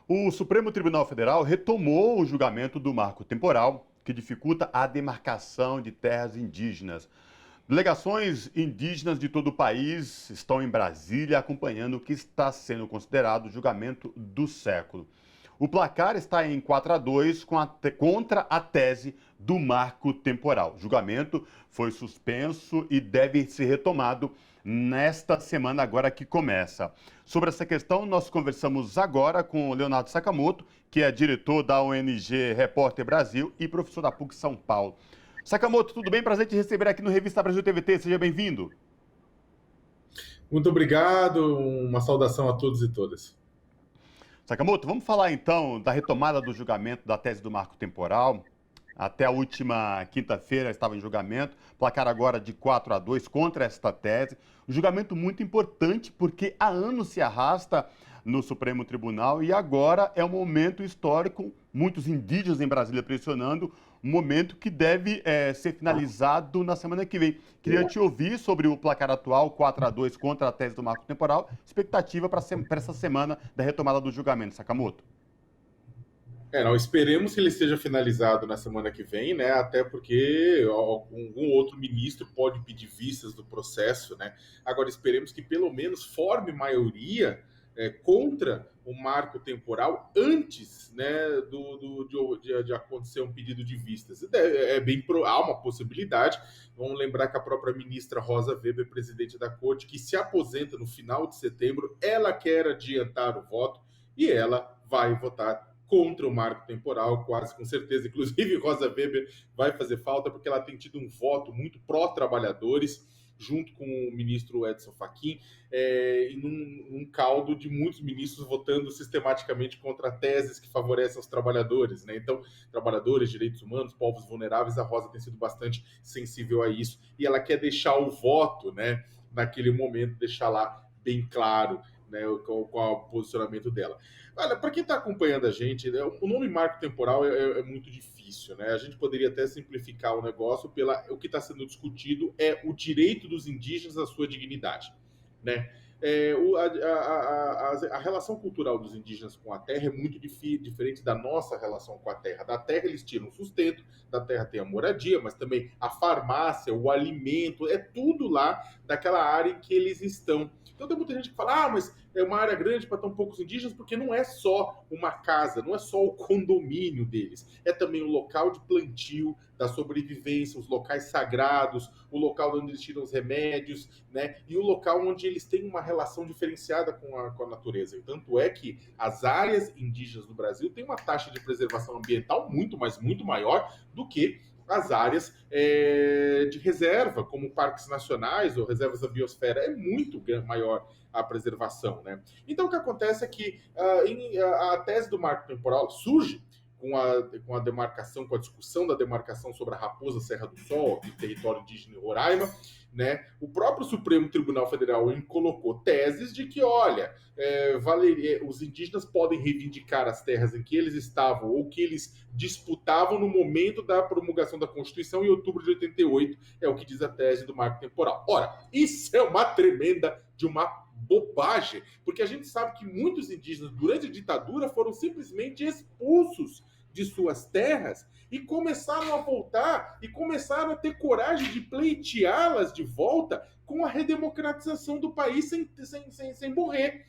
O Supremo Tribunal Federal retomou o julgamento do marco temporal que dificulta a demarcação de terras indígenas. Delegações indígenas de todo o país estão em Brasília acompanhando o que está sendo considerado o julgamento do século. O placar está em 4-2 contra a tese do marco temporal. O julgamento foi suspenso e deve ser retomado nesta semana agora que começa. Sobre essa questão, nós conversamos agora com o Leonardo Sakamoto, que é diretor da ONG Repórter Brasil e professor da PUC São Paulo. Sakamoto, tudo bem? Prazer te receber aqui no Revista Brasil TVT. Seja bem-vindo. Muito obrigado, uma saudação a todos e todas. Sakamoto, vamos falar então da retomada do julgamento da tese do marco temporal. Até a última quinta-feira estava em julgamento, placar agora de 4-2 contra esta tese. Um julgamento muito importante porque há anos se arrasta no Supremo Tribunal e agora é um momento histórico, muitos indígenas em Brasília pressionando, um momento que deve ser finalizado na semana que vem. Queria te ouvir sobre o placar atual, 4-2 contra a tese do marco temporal, expectativa para essa semana da retomada do julgamento, Sakamoto. Não, esperemos que ele esteja finalizado na semana que vem, né? Até porque algum outro ministro pode pedir vistas do processo, né? Agora esperemos que pelo menos forme maioria contra o marco temporal antes, né, de acontecer um pedido de vistas. Há uma possibilidade. Vamos lembrar que a própria ministra Rosa Weber, presidente da Corte, que se aposenta no final de setembro, ela quer adiantar o voto e ela vai votar contra o marco temporal, quase com certeza. Inclusive, Rosa Weber vai fazer falta porque ela tem tido um voto muito pró-trabalhadores, junto com o ministro Edson Fachin, e num caldo de muitos ministros votando sistematicamente contra teses que favorecem os trabalhadores, né? Então, trabalhadores, direitos humanos, povos vulneráveis, a Rosa tem sido bastante sensível a isso, e ela quer deixar o voto, né, naquele momento, deixar lá bem claro, né, qual o posicionamento dela. Olha, para quem está acompanhando a gente, né, o nome marco temporal é muito difícil, né? A gente poderia até simplificar o negócio o que está sendo discutido é o direito dos indígenas à sua dignidade, né? A relação cultural dos indígenas com a terra é muito diferente da nossa relação com a terra. Da terra eles tiram sustento, da terra tem a moradia, mas também a farmácia, o alimento, é tudo lá daquela área em que eles estão. Então tem muita gente que fala, mas é uma área grande para tão poucos indígenas, porque não é só uma casa, não é só o condomínio deles, é também o local de plantio, da sobrevivência, os locais sagrados, o local onde eles tiram os remédios, né? E o local onde eles têm uma relação diferenciada com a natureza. E tanto é que as áreas indígenas do Brasil têm uma taxa de preservação ambiental muito, mas muito maior do que as áreas de reserva, como parques nacionais ou reservas da biosfera. É muito maior a preservação, né? Então, o que acontece é que a tese do marco temporal surge com a demarcação, com a discussão da demarcação sobre a Raposa Serra do Sol, de território indígena em Roraima, né? O próprio Supremo Tribunal Federal colocou teses de que, olha, os indígenas podem reivindicar as terras em que eles estavam ou que eles disputavam no momento da promulgação da Constituição em outubro de 88, é o que diz a tese do marco temporal. Ora, isso é uma tremenda de uma bobagem, porque a gente sabe que muitos indígenas, durante a ditadura, foram simplesmente expulsos de suas terras e começaram a voltar e começaram a ter coragem de pleiteá-las de volta com a redemocratização do país sem morrer.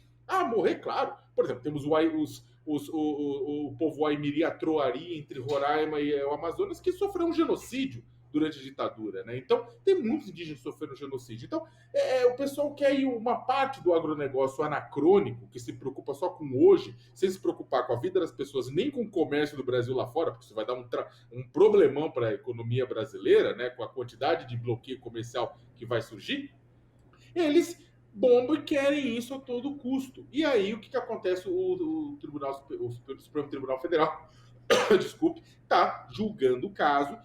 Morrer, claro. Por exemplo, temos o povo Aimiri-Atroari entre Roraima e o Amazonas que sofreu um genocídio durante a ditadura, né? Então, tem muitos indígenas sofrendo genocídio. Então, o pessoal quer ir uma parte do agronegócio anacrônico, que se preocupa só com hoje, sem se preocupar com a vida das pessoas, nem com o comércio do Brasil lá fora, porque isso vai dar um problemão para a economia brasileira, né? Com a quantidade de bloqueio comercial que vai surgir. Eles bombam e querem isso a todo custo. E aí, o que acontece? O Supremo Tribunal Federal desculpe, está julgando o caso.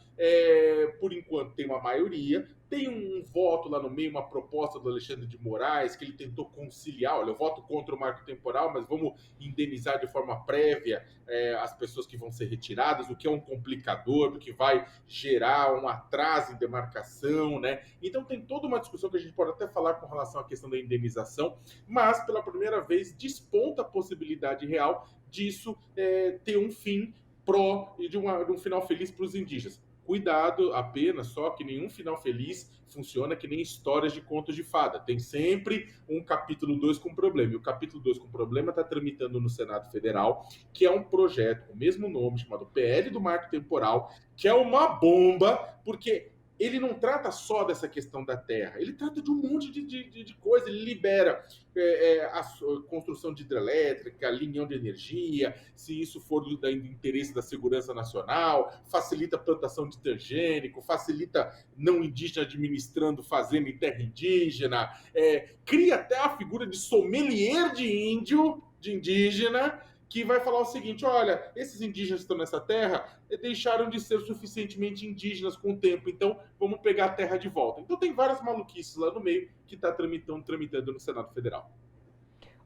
Por enquanto tem uma maioria, tem um voto lá no meio, uma proposta do Alexandre de Moraes, que ele tentou conciliar, olha, eu voto contra o marco temporal, mas vamos indenizar de forma prévia as pessoas que vão ser retiradas, o que é um complicador, porque vai gerar um atraso em demarcação, né? Então tem toda uma discussão que a gente pode até falar com relação à questão da indenização, mas pela primeira vez desponta a possibilidade real disso ter um fim pró e de um final feliz para os indígenas. Cuidado apenas, só que nenhum final feliz funciona que nem histórias de contos de fada. Tem sempre um capítulo 2 com problema. E o capítulo 2 com problema está tramitando no Senado Federal, que é um projeto com o mesmo nome, chamado PL do Marco Temporal, que é uma bomba, porque ele não trata só dessa questão da terra, ele trata de um monte de coisa, ele libera a construção de hidrelétrica, linhão de energia, se isso for do interesse da segurança nacional, facilita a plantação de transgênico, facilita não indígena administrando fazenda em terra indígena, cria até a figura de sommelier de índio, de indígena, que vai falar o seguinte: olha, esses indígenas que estão nessa terra deixaram de ser suficientemente indígenas com o tempo, então vamos pegar a terra de volta. Então tem várias maluquices lá no meio que está tramitando no Senado Federal.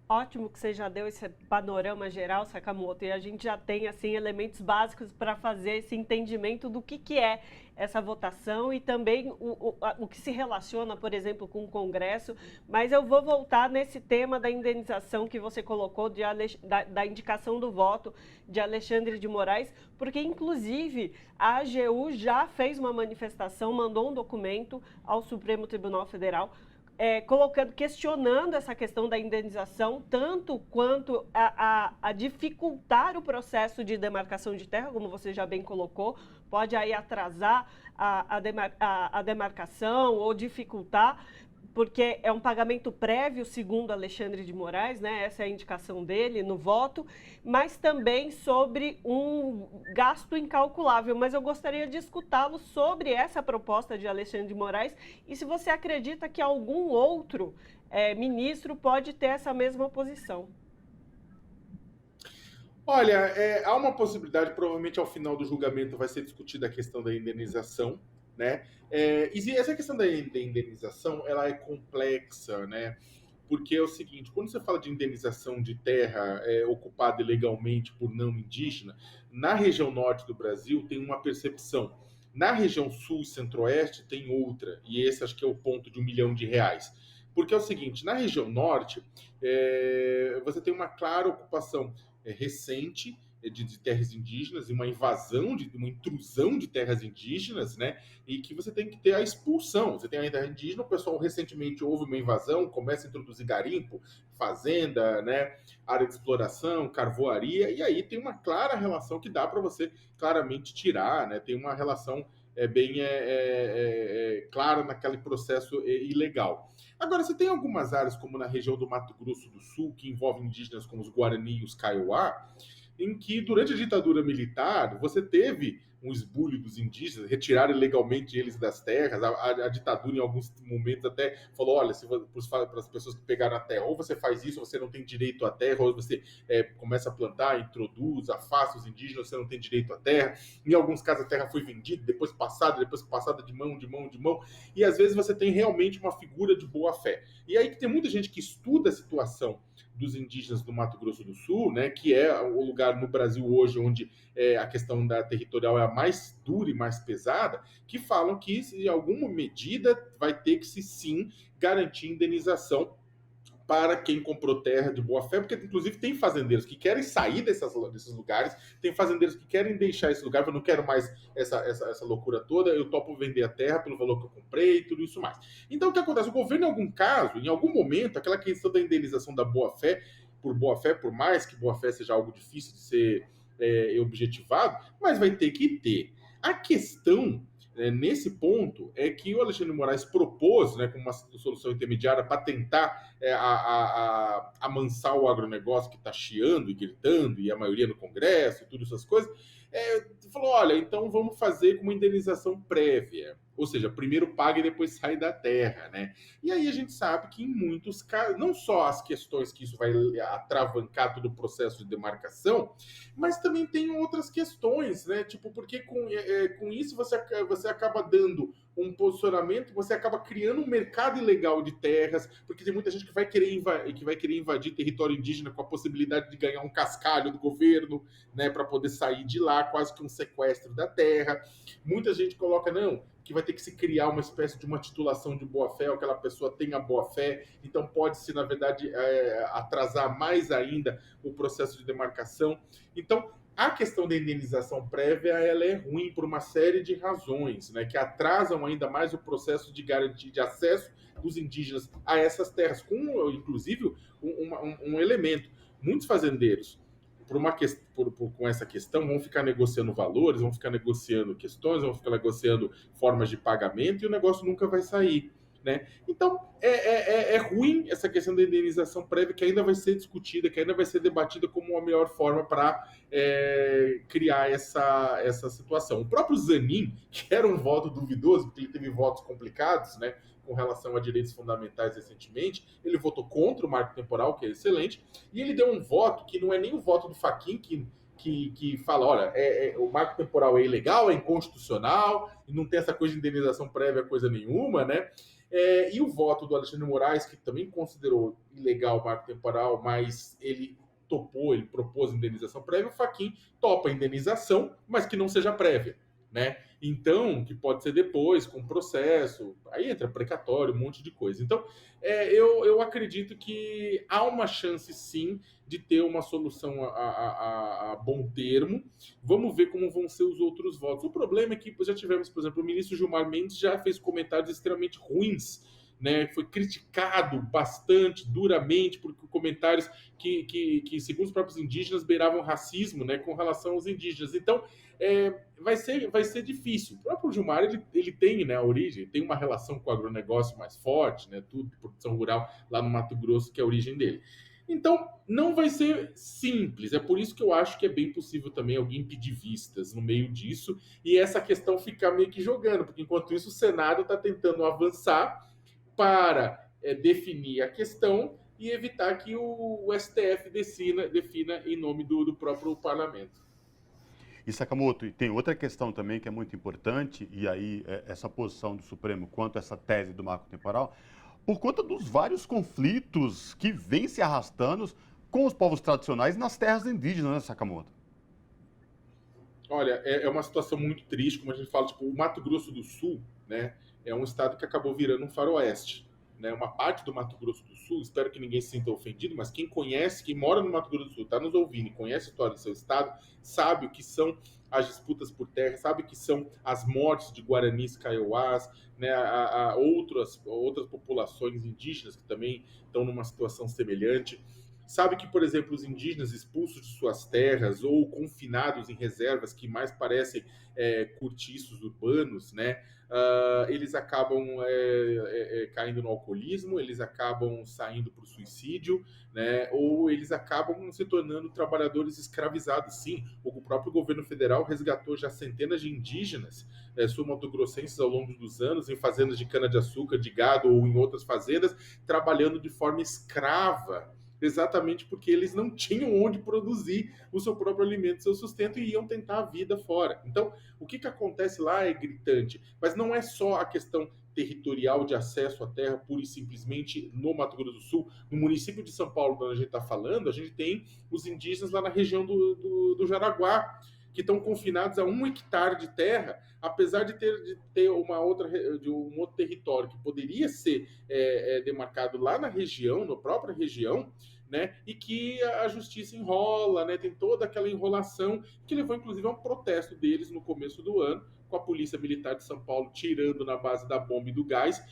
Ótimo que você já deu esse panorama geral, Sakamoto, e a gente já tem assim elementos básicos para fazer esse entendimento do que é essa votação e também o que se relaciona, por exemplo, com o Congresso. Mas eu vou voltar nesse tema da indenização que você colocou, da indicação do voto de Alexandre de Moraes, porque, inclusive, a AGU já fez uma manifestação, mandou um documento ao Supremo Tribunal Federal, questionando essa questão da indenização, tanto quanto a dificultar o processo de demarcação de terra, como você já bem colocou, pode aí atrasar a demarcação ou dificultar, porque é um pagamento prévio, segundo Alexandre de Moraes, né? Essa é a indicação dele no voto, mas também sobre um gasto incalculável. Mas eu gostaria de escutá-lo sobre essa proposta de Alexandre de Moraes e se você acredita que algum outro ministro pode ter essa mesma posição. Olha, há uma possibilidade, provavelmente ao final do julgamento vai ser discutida a questão da indenização, né? E essa questão da indenização, ela é complexa, né? Porque é o seguinte: quando você fala de indenização de terra ocupada ilegalmente por não indígena, na região norte do Brasil tem uma percepção. Na região sul e centro-oeste tem outra, e esse acho que é o ponto de R$ 1 milhão. Porque é o seguinte: na região norte, você tem uma clara ocupação recente de terras indígenas e uma invasão, uma intrusão de terras indígenas, né? E que você tem que ter a expulsão. Você tem a terra indígena, o pessoal recentemente houve uma invasão, começa a introduzir garimpo, fazenda, né? Área de exploração, carvoaria, e aí tem uma clara relação que dá para você claramente tirar, né? Tem uma relação bem clara naquele processo ilegal. Agora, você tem algumas áreas, como na região do Mato Grosso do Sul, que envolvem indígenas como os Guarani e os Kaiowá, em que, durante a ditadura militar, você teve um esbulho dos indígenas, retiraram ilegalmente eles das terras. A ditadura, em alguns momentos, até falou: olha, para as pessoas que pegaram a terra, ou você faz isso, você não tem direito à terra, ou você começa a plantar, introduz, afasta os indígenas, você não tem direito à terra. Em alguns casos, a terra foi vendida, depois passada de mão, e às vezes você tem realmente uma figura de boa-fé. E aí que tem muita gente que estuda a situação dos indígenas do Mato Grosso do Sul, né, que é o lugar no Brasil hoje onde a questão da territorial é a mais dura e mais pesada, que falam que, em alguma medida, vai ter que, sim, garantir indenização para quem comprou terra de boa fé, porque inclusive tem fazendeiros que querem sair desses lugares, tem fazendeiros que querem deixar esse lugar, eu não quero mais essa loucura toda, eu topo vender a terra pelo valor que eu comprei e tudo isso mais. Então o que acontece? O governo, em algum caso, em algum momento, aquela questão da indenização da boa fé, por mais que boa fé seja algo difícil de ser objetivado, mas vai ter que ter. A questão nesse ponto é que o Alexandre de Moraes propôs, né, como uma solução intermediária para tentar amansar o agronegócio que está chiando e gritando, e a maioria no Congresso e tudo essas coisas, falou: olha, então vamos fazer com uma indenização prévia. Ou seja, primeiro paga e depois sai da terra, né? E aí a gente sabe que em muitos casos, não só as questões que isso vai atravancar todo o processo de demarcação, mas também tem outras questões, né? Tipo, porque com isso você acaba dando um posicionamento, você acaba criando um mercado ilegal de terras, porque tem muita gente que vai querer invadir território indígena com a possibilidade de ganhar um cascalho do governo, né, para poder sair de lá, quase que um sequestro da terra. Muita gente coloca: não, que vai ter que se criar uma espécie de uma titulação de boa-fé, ou aquela pessoa tenha boa-fé, então pode-se, na verdade, atrasar mais ainda o processo de demarcação. Então, a questão da indenização prévia ela é ruim por uma série de razões, né, que atrasam ainda mais o processo de garantia de acesso dos indígenas a essas terras, com, inclusive, um elemento. Muitos fazendeiros, com essa questão, vão ficar negociando valores, vão ficar negociando questões, vão ficar negociando formas de pagamento e o negócio nunca vai sair. Né? Então, é ruim essa questão da indenização prévia, que ainda vai ser discutida, que ainda vai ser debatida como a melhor forma para criar essa situação. O próprio Zanin, que era um voto duvidoso, porque ele teve votos complicados, né, com relação a direitos fundamentais recentemente, ele votou contra o marco temporal, que é excelente, e ele deu um voto que não é nem o voto do Fachin, que fala, olha, o marco temporal é ilegal, é inconstitucional, e não tem essa coisa de indenização prévia, coisa nenhuma, né? E o voto do Alexandre de Moraes, que também considerou ilegal o marco temporal, mas ele topou, ele propôs indenização prévia, o Fachin topa a indenização, mas que não seja prévia, né? Então, que pode ser depois, com processo, aí entra precatório, um monte de coisa. Então, eu acredito que há uma chance, sim, de ter uma solução a bom termo. Vamos ver como vão ser os outros votos. O problema é que já tivemos, por exemplo, o ministro Gilmar Mendes já fez comentários extremamente ruins, né? Foi criticado bastante, duramente, por comentários que segundo os próprios indígenas, beiravam racismo, né, com relação aos indígenas. Então, vai ser difícil. O próprio Gilmar, ele tem, né, a origem, tem uma relação com o agronegócio mais forte, né, tudo, produção rural lá no Mato Grosso, que é a origem dele. Então, não vai ser simples. É por isso que eu acho que é bem possível também alguém pedir vistas no meio disso e essa questão ficar meio que jogando, porque enquanto isso o Senado está tentando avançar para definir a questão e evitar que o STF defina em nome do próprio parlamento. E Sakamoto, tem outra questão também que é muito importante, e aí essa posição do Supremo quanto a essa tese do marco temporal, por conta dos vários conflitos que vêm se arrastando com os povos tradicionais nas terras indígenas, né, Sakamoto? Olha, é uma situação muito triste, como a gente fala, tipo, o Mato Grosso do Sul, né, é um estado que acabou virando um faroeste, né, uma parte do Mato Grosso do Sul, espero que ninguém se sinta ofendido, mas quem conhece, quem mora no Mato Grosso do Sul, está nos ouvindo e conhece a história do seu estado, sabe o que são as disputas por terra, sabe o que são as mortes de guaranis, kaiowás, né, outras populações indígenas que também estão numa situação semelhante. Sabe que, por exemplo, os indígenas expulsos de suas terras ou confinados em reservas que mais parecem cortiços urbanos, né? Eles acabam caindo no alcoolismo, eles acabam saindo para o suicídio, né? Ou eles acabam se tornando trabalhadores escravizados. Sim, o próprio governo federal resgatou já centenas de indígenas sul-mato-grossenses ao longo dos anos em fazendas de cana-de-açúcar, de gado ou em outras fazendas, trabalhando de forma escrava, exatamente porque eles não tinham onde produzir o seu próprio alimento, o seu sustento, e iam tentar a vida fora. Então, o que acontece lá é gritante, mas não é só a questão territorial de acesso à terra, pura e simplesmente no Mato Grosso do Sul. No município de São Paulo, onde a gente está falando, a gente tem os indígenas lá na região do Jaraguá, que estão confinados a 1 hectare de terra, apesar de ter um outro território que poderia ser demarcado lá na região, na própria região, né, e que a justiça enrola, né, tem toda aquela enrolação que levou inclusive a um protesto deles no começo do ano, com a Polícia Militar de São Paulo tirando na base da bomba e do gás,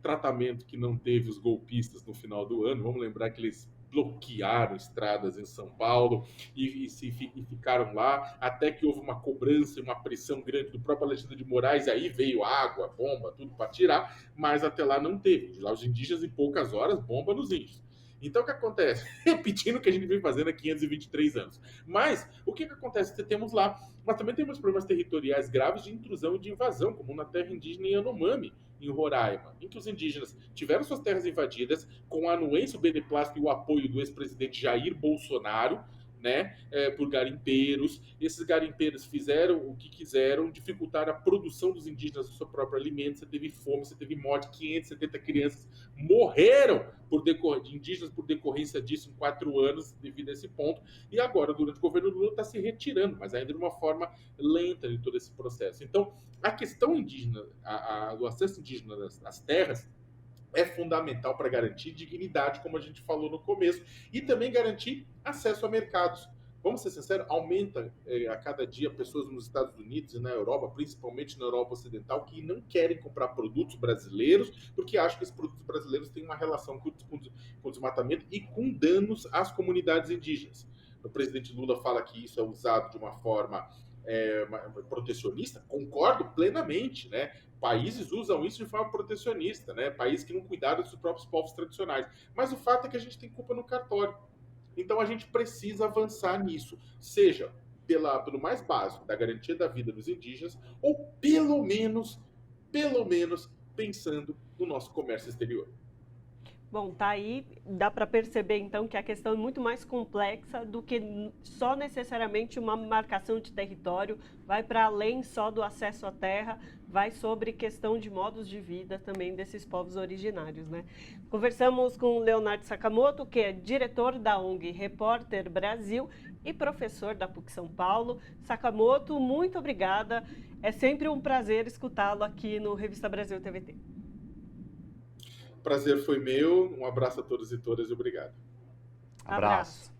tratamento que não teve os golpistas no final do ano. Vamos lembrar que eles bloquearam estradas em São Paulo e ficaram lá, até que houve uma cobrança e uma pressão grande do próprio Alexandre de Moraes, aí veio água, bomba, tudo para tirar, mas até lá não teve. Lá os indígenas, em poucas horas, bomba nos índios. Então, o que acontece? Repetindo o que a gente vem fazendo há 523 anos. Mas, o que acontece? Temos lá, mas também temos problemas territoriais graves de intrusão e de invasão, como na terra indígena Yanomami, em Roraima, em que os indígenas tiveram suas terras invadidas com a anuência, o beneplácito e o apoio do ex-presidente Jair Bolsonaro, né, por garimpeiros. Esses garimpeiros fizeram o que quiseram, dificultaram a produção dos indígenas do seu próprio alimento. Você teve fome, você teve morte, 570 crianças morreram de indígenas por decorrência disso em 4 anos, devido a esse ponto. E agora, durante o governo Lula, está se retirando, mas ainda de uma forma lenta de todo esse processo. Então, a questão indígena, do acesso indígena às terras, é fundamental para garantir dignidade, como a gente falou no começo, e também garantir acesso a mercados. Vamos ser sinceros, aumenta a cada dia pessoas nos Estados Unidos e na Europa, principalmente na Europa Ocidental, que não querem comprar produtos brasileiros, porque acham que esses produtos brasileiros têm uma relação com o desmatamento e com danos às comunidades indígenas. O presidente Lula fala que isso é usado de uma forma protecionista, concordo plenamente, né? Países usam isso de forma protecionista, né? Países que não cuidaram dos próprios povos tradicionais. Mas o fato é que a gente tem culpa no cartório. Então a gente precisa avançar nisso, seja pelo mais básico da garantia da vida dos indígenas, ou pelo menos pensando no nosso comércio exterior. Bom, tá aí, dá para perceber então que a questão é muito mais complexa do que só necessariamente uma marcação de território, vai para além só do acesso à terra, vai sobre questão de modos de vida também desses povos originários, né? Conversamos com o Leonardo Sakamoto, que é diretor da ONG Repórter Brasil e professor da PUC São Paulo. Sakamoto, muito obrigada, é sempre um prazer escutá-lo aqui no Revista Brasil TVT. Prazer foi meu, um abraço a todos e todas e obrigado. Abraço.